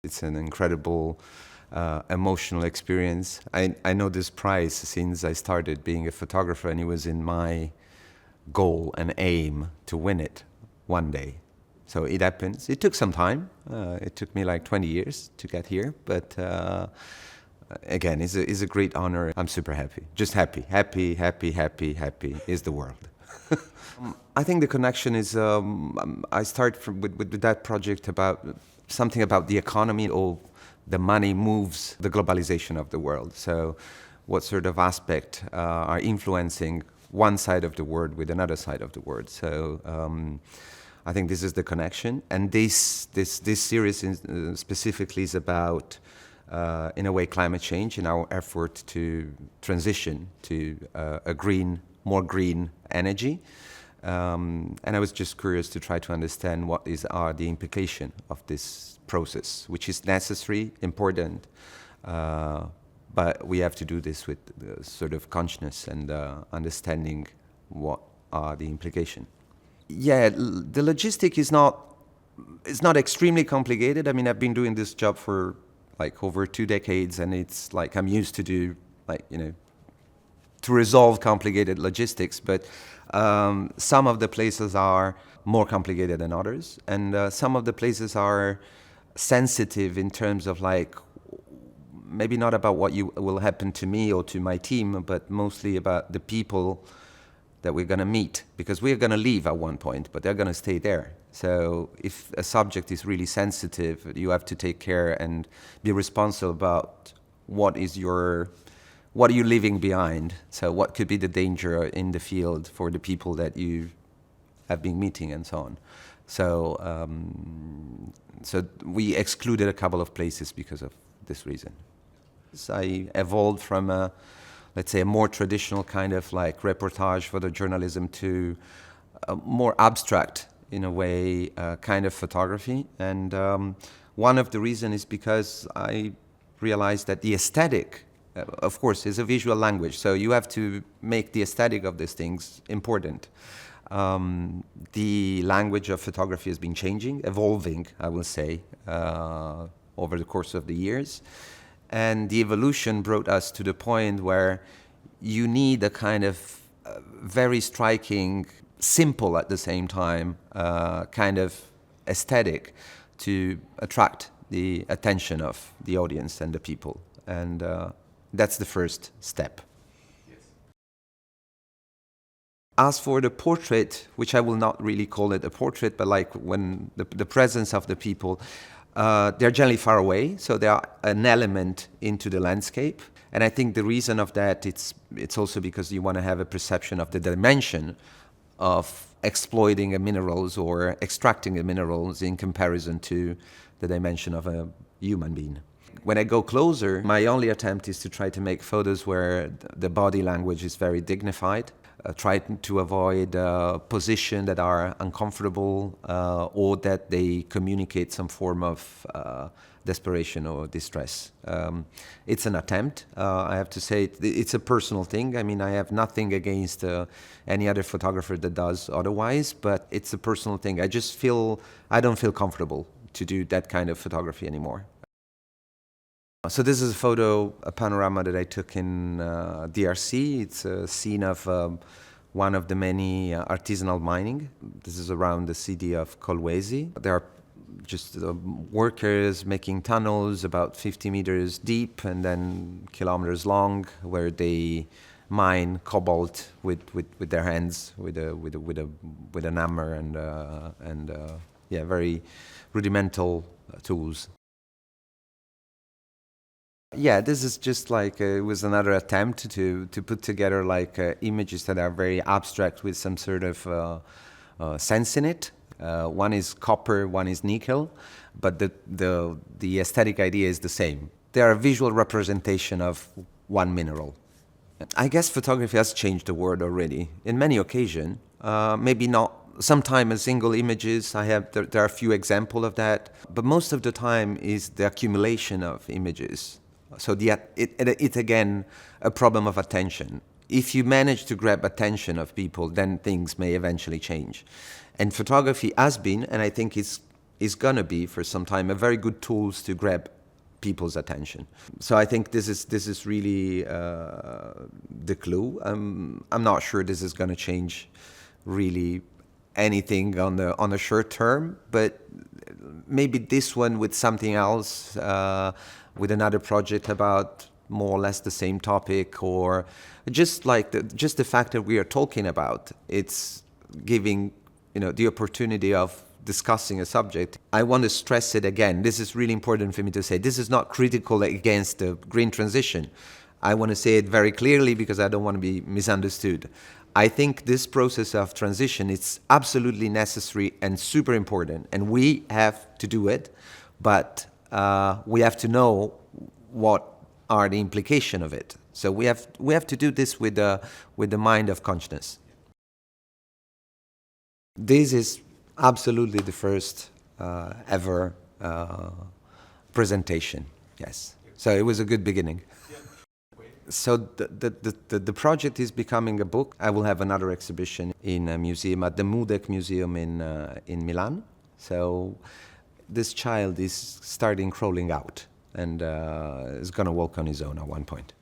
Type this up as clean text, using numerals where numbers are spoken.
It's an incredible emotional experience. I know this prize since I started being a photographer, and it was in my goal and aim to win it one day. So it happens. It took some time. It took me like 20 years to get here, but again, it's a great honor. I'm super happy. Just happy is the word. I think the connection is, I start with that project about something about the economy, or the money moves the globalization of the world. So what sort of aspect are influencing one side of the world with another side of the world. So I think this is the connection. And this series specifically is about, in a way, climate change and our effort to transition to a more green energy. And I was just curious to try to understand what are the implications of this process, which is necessary, important, but we have to do this with sort of consciousness and understanding what are the implications. Yeah, the logistic is not extremely complicated. I mean, I've been doing this job for like over 2 decades, and it's like I'm used to do, like, to resolve complicated logistics, but some of the places are more complicated than others, and some of the places are sensitive in terms of, like, maybe not about what will happen to me or to my team, but mostly about the people that we're going to meet, because we're going to leave at one point, but they're going to stay there. So if a subject is really sensitive, you have to take care and be responsible about what are you leaving behind. So what could be the danger in the field for the people that you have been meeting and so on. So so we excluded a couple of places because of this reason. So I evolved from let's say a more traditional kind of like reportage photojournalism to a more abstract, in a way, kind of photography. And one of the reasons is because I realized that the aesthetic, of course, is a visual language, so you have to make the aesthetic of these things important. The language of photography has been changing, evolving, I will say, over the course of the years. And the evolution brought us to the point where you need a kind of very striking, simple at the same time, kind of aesthetic to attract the attention of the audience and the people. And that's the first step. Yes. As for the portrait, which I will not really call it a portrait, but like when the presence of the people, they're generally far away, so they are an element into the landscape. And I think the reason of that, it's also because you want to have a perception of the dimension of exploiting the minerals or extracting the minerals in comparison to the dimension of a human being. When I go closer, my only attempt is to try to make photos where the body language is very dignified, try to avoid positions that are uncomfortable or that they communicate some form of desperation or distress. It's an attempt. I have to say it's a personal thing. I mean, I have nothing against any other photographer that does otherwise, but it's a personal thing. I don't feel comfortable to do that kind of photography anymore. So this is a panorama that I took in DRC. It's a scene of one of the many artisanal mining. This is around the city of Kolwezi. There are just workers making tunnels about 50 meters deep and then kilometers long, where they mine cobalt with their hands, with a hammer and very rudimental tools. Yeah, this is just like it was another attempt to put together like images that are very abstract with some sort of sense in it. One is copper, one is nickel, but the aesthetic idea is the same. They are a visual representation of one mineral. I guess photography has changed the world already in many occasions. Maybe not. Sometimes as single images, there are a few examples of that, but most of the time is the accumulation of images. So it's again a problem of attention. If you manage to grab attention of people, then things may eventually change. And photography has been, and I think it's is gonna be for some time a very good tools to grab people's attention. So I think this is really the clue. I'm not sure this is gonna change really anything on the short term, but maybe this one with something else, with another project about more or less the same topic, or just like the fact that we are talking about, it's giving the opportunity of discussing a subject. I want to stress it again. This is really important for me to say. This is not critical against the green transition. I want to say it very clearly because I don't want to be misunderstood. I think this process of transition is absolutely necessary and super important, and we have to do it, but we have to know what are the implications of it. So we have to do this with the mind of consciousness. This is absolutely the first ever presentation. Yes. So it was a good beginning. So the project is becoming a book. I will have another exhibition in a museum at the Mudec Museum in Milan. So this child is starting crawling out and is going to walk on his own at one point.